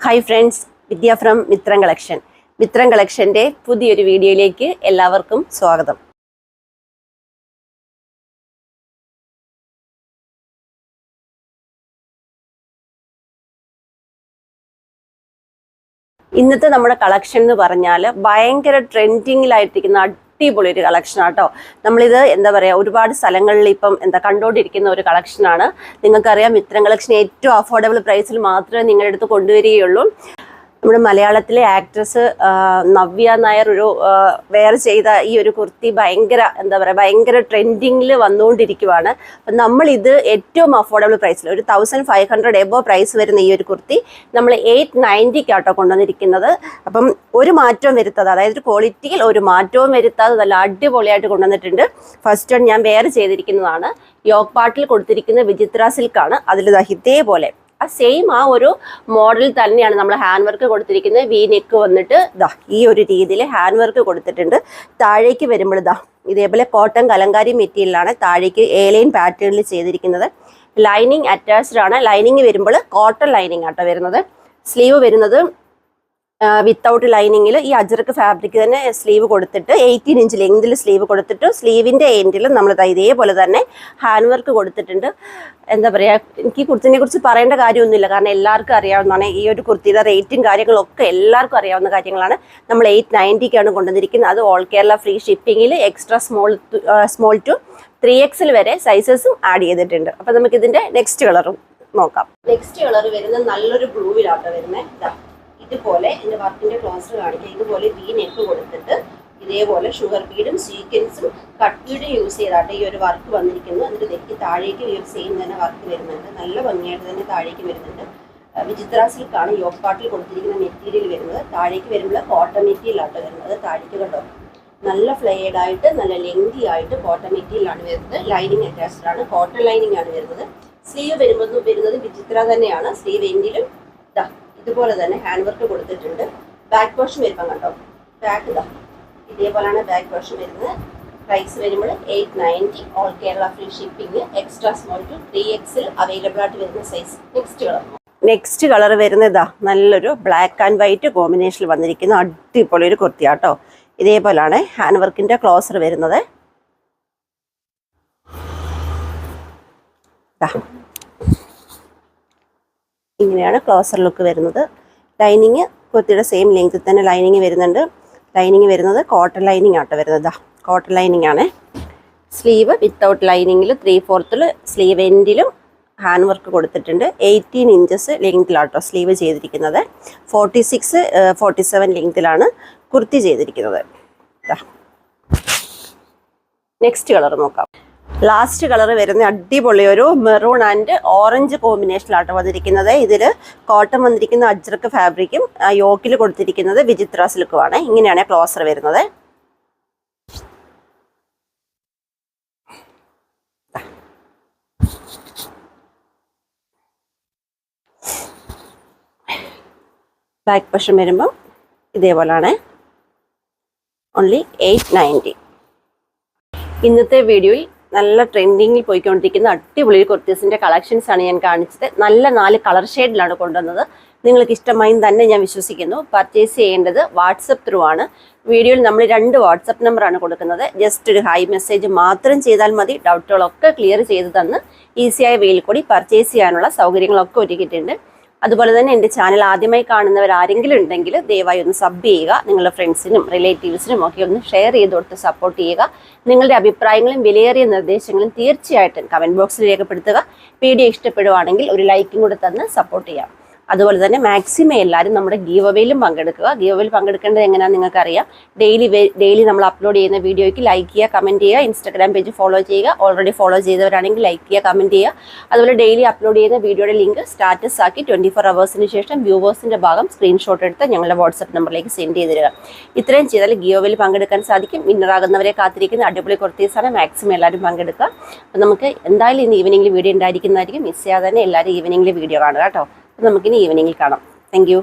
Hi friends, Vidya from Mithram collection. Mithram കളക്ഷൻ്റെ പുതിയൊരു വീഡിയോയിലേക്ക് എല്ലാവർക്കും സ്വാഗതം. ഇന്നത്തെ നമ്മുടെ കളക്ഷൻ എന്ന് പറഞ്ഞാൽ ഭയങ്കര ട്രെൻഡിങ്ങിലായിട്ടിരിക്കുന്ന അടിപൊളി ഒരു കളക്ഷനാട്ടോ. നമ്മളിത് എന്താ പറയുക, ഒരുപാട് സ്ഥലങ്ങളിൽ ഇപ്പം കണ്ടുകൊണ്ടിരിക്കുന്ന ഒരു കളക്ഷനാണ്. നിങ്ങൾക്കറിയാം, മിത്രം കളക്ഷൻ ഏറ്റവും അഫോർഡബിൾ പ്രൈസിൽ മാത്രമേ നിങ്ങളുടെ അടുത്ത് കൊണ്ടുവരികയുള്ളൂ. നമ്മുടെ മലയാളത്തിലെ ആക്ട്രസ് നവ്യ നായർ വെയർ ചെയ്ത ഈ ഒരു കുർത്തി ഭയങ്കര ട്രെൻഡിങ്ങിൽ വന്നുകൊണ്ടിരിക്കുവാണ്. അപ്പം നമ്മളിത് ഏറ്റവും അഫോർഡബിൾ പ്രൈസിൽ ഒരു 1500 എബോ പ്രൈസ് വരുന്ന ഈ ഒരു കുർത്തി നമ്മൾ 890 കൊണ്ടുവന്നിരിക്കുന്നത്. അപ്പം ഒരു മാറ്റവും വരുത്താതെ, അതായത് ക്വാളിറ്റിയിൽ ഒരു മാറ്റവും വരുത്താതെ നല്ല അടിപൊളിയായിട്ട് കൊണ്ടുവന്നിട്ടുണ്ട്. ഫസ്റ്റ് വൺ ഞാൻ വെയർ ചെയ്തിരിക്കുന്നതാണ്. യോഗ് പാർട്ടിൽ കൊടുത്തിരിക്കുന്ന വിചിത്ര സിൽക്കാണ്. അതിൽ ഇതേപോലെ സെയിം ആ ഒരു മോഡൽ തന്നെയാണ് നമ്മൾ ഹാൻഡ് വർക്ക് കൊടുത്തിരിക്കുന്നത്. വി നെക്ക് വന്നിട്ട് ഈ ഒരു രീതിയിൽ ഹാൻഡ് വർക്ക് കൊടുത്തിട്ടുണ്ട്. താഴേക്ക് വരുമ്പോൾ ഇതേപോലെ കോട്ടൺ കലങ്കാരി മെറ്റീരിയലാണ് താഴേക്ക് എലൈൻ പാറ്റേണിൽ ചെയ്തിരിക്കുന്നത്. ലൈനിങ് അറ്റാച്ച്ഡ് ആണ്. ലൈനിങ് വരുമ്പോൾ കോട്ടൺ ലൈനിങ് ആട്ടോ വരുന്നത്. സ്ലീവ് വരുന്നത് വിത്തൗട്ട് ലൈനിങ്ങിൽ ഈ അജ്രക്ക് ഫാബ്രിക് തന്നെ സ്ലീവ് കൊടുത്തിട്ട് 18 ഇഞ്ച് ലെങ്തിൽ സ്ലീവ് കൊടുത്തിട്ട് സ്ലീവിൻ്റെ എൻഡിൽ നമ്മൾ ഇതേപോലെ തന്നെ ഹാൻഡ് വർക്ക് കൊടുത്തിട്ടുണ്ട്. എന്താ പറയുക, എനിക്ക് കുർത്തിനെ കുറിച്ച് പറയേണ്ട കാര്യമൊന്നുമില്ല, കാരണം എല്ലാവർക്കും അറിയാവുന്നതാണ്. ഈ ഒരു കുർത്തിയുടെ റേറ്റും കാര്യങ്ങളൊക്കെ എല്ലാവർക്കും അറിയാവുന്ന കാര്യങ്ങളാണ്. നമ്മൾ 890 കൊണ്ടുവന്നിരിക്കുന്നത്. അത് ഓൾ കേരള ഫ്രീ ഷിപ്പിങ്ങിൽ എക്സ്ട്രാ സ്മോൾ ടു 3XL വരെ സൈസസും ആഡ് ചെയ്തിട്ടുണ്ട്. അപ്പം നമുക്കിതിൻ്റെ നെക്സ്റ്റ് കളറും നോക്കാം. നെക്സ്റ്റ് കളർ വരുന്നത് നല്ലൊരു ബ്ലൂവിലാട്ടോ വരുന്നത്. ഇതുപോലെ എൻ്റെ വർക്കിൻ്റെ ക്ലോസർ കാണിക്കുക. ഇതുപോലെ വി നെക്ക് കൊടുത്തിട്ട് ഇതേപോലെ ഷുഗർ ബീഡും സീക്വൻസും കട്ട് ബീഡും യൂസ് ചെയ്താട്ട് ഈ ഒരു വർക്ക് വന്നിരിക്കുന്നു. എന്നിട്ട് നെക്ക് താഴേക്ക് ഈ ഒരു സെയിം തന്നെ വർക്ക് വരുന്നുണ്ട്. നല്ല ഭംഗിയായിട്ട് തന്നെ താഴേക്ക് വരുന്നുണ്ട്. വിചിത്ര സിൽക്കാണ് യോഗ് പാർട്ടിൽ കൊടുത്തിരിക്കുന്ന മെറ്റീരിയൽ വരുന്നത്. താഴേക്ക് വരുമ്പോൾ കോട്ടൺ മെറ്റീരിയലാട്ടോ വരുന്നത്. താഴേക്ക് കണ്ടോ, നല്ല ഫ്ലെയർഡ് ആയിട്ട് നല്ല ലെങ്തി ആയിട്ട് കോട്ടൺ മെറ്റീരിയലാണ് വരുന്നത്. ലൈനിങ് അറ്റാച്ച്ഡ് ആണ്. കോട്ടൺ ലൈനിങ് ആണ് വരുന്നത്. സ്ലീവ് വരുന്നത് വിചിത്ര തന്നെയാണ്. സ്ലീവ് എൻഡിലും ഇതുപോലെ തന്നെ ഹാൻഡ് വർക്ക് കൊടുത്തിട്ടുണ്ട്. ബാക്ക് പോർഷൻ വരുമ്പോൾ കണ്ടോ, ബാക്ക് ഇതേപോലെയാണ് ബാക്ക് പോർഷൻ വരുന്നത്. പ്രൈസ് വരുമ്പോൾ 890, all Kerala free shipping, extra small to 3XL available ആയിട്ട് വരുന്ന സൈസ്. നെക്സ്റ്റ് കളർ വരുന്നത് നല്ലൊരു ബ്ലാക്ക് ആൻഡ് വൈറ്റ് കോമ്പിനേഷനിൽ വന്നിരിക്കുന്ന അടിപൊളി ഒരു കുർത്തിയാട്ടോ. ഇതേപോലെയാണ് ഹാൻഡ് വർക്കിൻ്റെ ക്ലോസർ വരുന്നത്. ഇങ്ങനെയാണ് ക്ലോസർ ലുക്ക് വരുന്നത്. ലൈനിങ് കുർത്തിയുടെ സെയിം ലെങ്ത്തിൽ തന്നെ ലൈനിങ് വരുന്നുണ്ട്. ലൈനിങ് വരുന്നത് കോട്ടൺ ലൈനിങ് ആട്ടോ വരുന്നത്. കോട്ടൺ ലൈനിങ് ആണ്. സ്ലീവ് വിത്തൗട്ട് ലൈനിങ്ങിൽ 3/4 സ്ലീവ് എൻഡിലും ഹാൻഡ് വർക്ക് കൊടുത്തിട്ടുണ്ട്. 18 ഇഞ്ചസ് ലെങ്തിലാട്ടോ സ്ലീവ് ചെയ്തിരിക്കുന്നത്. 46-47 ലെങ്തിലാണ് കുർത്തി ചെയ്തിരിക്കുന്നത്. നെക്സ്റ്റ് കളർ നോക്കാം. ലാസ്റ്റ് കളർ വരുന്ന അടിപൊളി ഒരു മെറൂൺ ആൻഡ് ഓറഞ്ച് കോമ്പിനേഷനിലാട്ടോ വന്നിരിക്കുന്നത്. ഇതിൽ കോട്ടൺ വന്നിരിക്കുന്ന അജ്രക്ക് ഫാബ്രിക്കും യോക്കിൽ കൊടുത്തിരിക്കുന്നത് വിചിത്ര സിൽക്കുമാണ്. ഇങ്ങനെയാണ് ക്ലോസർ വരുന്നത്. ബാക്ക് വശം വരുമ്പം ഇതേപോലെയാണ്. ഓൺലി 890. ഇന്നത്തെ വീഡിയോയിൽ നല്ല ട്രെൻഡിങ്ങിൽ പോയിക്കൊണ്ടിരിക്കുന്ന അടിപൊളി കുർത്തീസിൻ്റെ കളക്ഷൻസ് ആണ് ഞാൻ കാണിച്ചത്. നല്ല 4 കളർ ഷെയ്ഡിലാണ് കൊണ്ടുവന്നത്. നിങ്ങൾക്ക് ഇഷ്ടമായി തന്നെ ഞാൻ വിശ്വസിക്കുന്നു. പർച്ചേസ് ചെയ്യേണ്ടത് വാട്സപ്പ് ത്രൂ ആണ്. വീഡിയോയിൽ നമ്മൾ 2 വാട്സപ്പ് നമ്പറാണ് കൊടുക്കുന്നത്. ജസ്റ്റ് ഒരു ഹായ് മെസ്സേജ് മാത്രം ചെയ്താൽ മതി. ഡൗട്ടുകളൊക്കെ ക്ലിയർ ചെയ്ത് തന്ന് ഈസിയായ വേയിൽ കൂടി പർച്ചേസ് ചെയ്യാനുള്ള സൗകര്യങ്ങളൊക്കെ ഒരുക്കിയിട്ടുണ്ട്. അതുപോലെ തന്നെ എൻ്റെ ചാനൽ ആദ്യമായി കാണുന്നവർ ആരെങ്കിലും ഉണ്ടെങ്കിൽ ദയവായി ഒന്ന് സബ് ചെയ്യുക. നിങ്ങളുടെ ഫ്രണ്ട്സിനും റിലേറ്റീവ്സിനും ഒക്കെ ഒന്ന് ഷെയർ ചെയ്ത് കൊടുത്ത് സപ്പോർട്ട് ചെയ്യുക. നിങ്ങളുടെ അഭിപ്രായങ്ങളും വിലയേറിയ നിർദ്ദേശങ്ങളും തീർച്ചയായിട്ടും കമൻറ്റ് ബോക്സിൽ രേഖപ്പെടുത്തുക. വീഡിയോ ഇഷ്ടപ്പെടുവാണെങ്കിൽ ഒരു ലൈക്കും കൂടെ തന്ന് സപ്പോർട്ട് ചെയ്യാം. അതുപോലെ തന്നെ മാക്സിമം എല്ലാവരും നമ്മുടെ ഗീവ് അവേയിലും പങ്കെടുക്കുക. ഗീവ് അവേയിൽ പങ്കെടുക്കേണ്ടത് എങ്ങനെയാണെന്ന് നിങ്ങൾക്കറിയാം. ഡെയിലി നമ്മൾ അപ്ലോഡ് ചെയ്യുന്ന വീഡിയോയ്ക്ക് ലൈക്ക് ചെയ്യുക, കമൻറ്റ് ചെയ്യുക. ഇൻസ്റ്റാഗ്രാം പേജ് ഫോളോ ചെയ്യുക. ഓൾറെഡി ഫോളോ ചെയ്തവരാണെങ്കിൽ ലൈക്ക് ചെയ്യുക, കമൻറ്റ് ചെയ്യുക. അതുപോലെ ഡെയിലി അപ്ലോഡ് ചെയ്യുന്ന വീഡിയോയുടെ ലിങ്ക് സ്റ്റാറ്റസ് ആക്കി 24 അവേഴ്സിന് ശേഷം വ്യൂവേഴ്സിൻ്റെ ഭാഗം സ്ക്രീൻഷോട്ട് എടുത്ത് ഞങ്ങളുടെ വാട്സപ്പ് നമ്പറിലേക്ക് സെൻഡ് ചെയ്ത് തരിക. ഇത്രയും ചെയ്താൽ ഗീവ് അവേയിൽ പങ്കെടുക്കാൻ സാധിക്കും. വിന്നറാകുന്നവരെ കാത്തിരിക്കുന്ന അടിപൊളി കുർത്തീസാണ്. മാക്സിമം എല്ലാവരും പങ്കെടുക്കുക. അപ്പം നമുക്ക് എന്തായാലും ഇന്ന് ഈവനിങ്ങിൽ വീഡിയോ ഉണ്ടായിരിക്കുന്നതായിരിക്കും. മിസ് ചെയ്യാതെ തന്നെ എല്ലാവരും ഈവനിങ്ങിൽ വീഡിയോ കാണുക കേട്ടോ. നമുക്കിനി ഈവനിങ്ങിൽ കാണാം. Thank you.